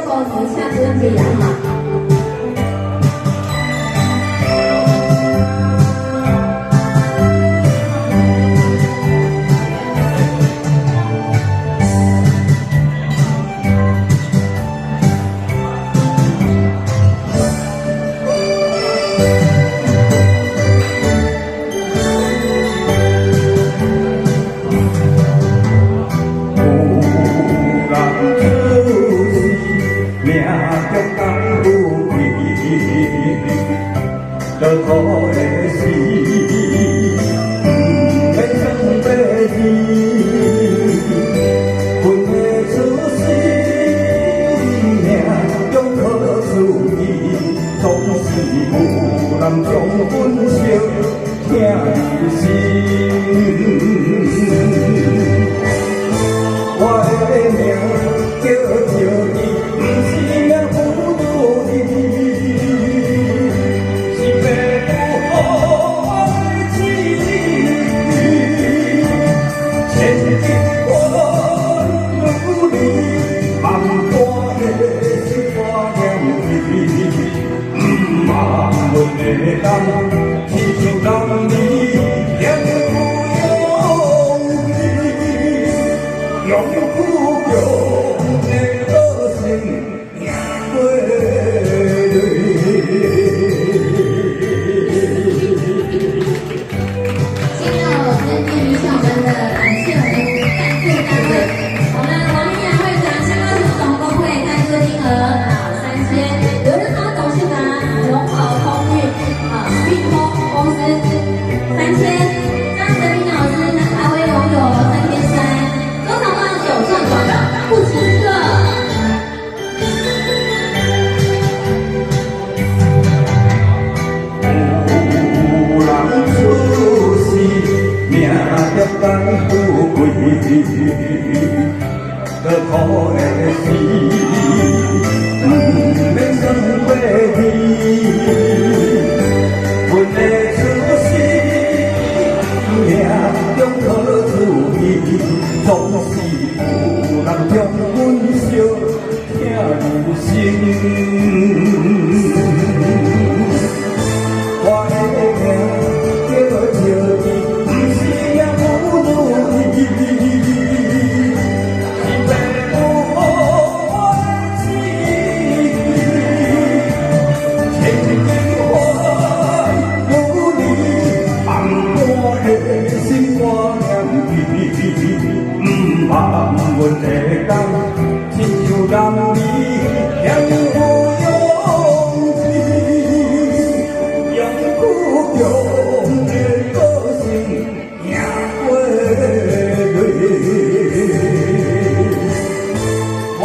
故事，请准备啊哈。就可的是，不免想白天，分的出世，命中可注意，总是有人将阮惜疼入心。我的命叫着伊，不是命负着伊。天上人你天不容易，用苦用的恶心命归先要先念一下我们的感谢赞助单位，我们王丽雅会长、香港总工会赞助金额3000，刘仁豪董事长、永好空运运通公司3000，张德斌老师还会拥有3,300，多少棒9上榜不止个。有人出世，命着等富贵，可苦的是，不免想白天。阮的出世，命中可注意，总是有人将阮惜疼入心。我的命叫着伊，不是命负着伊，是爸母予我的子。千金换有你，放我的心我念伊，不盼阮会当亲像人儿嫌我用情，用苦用的个性命过累。我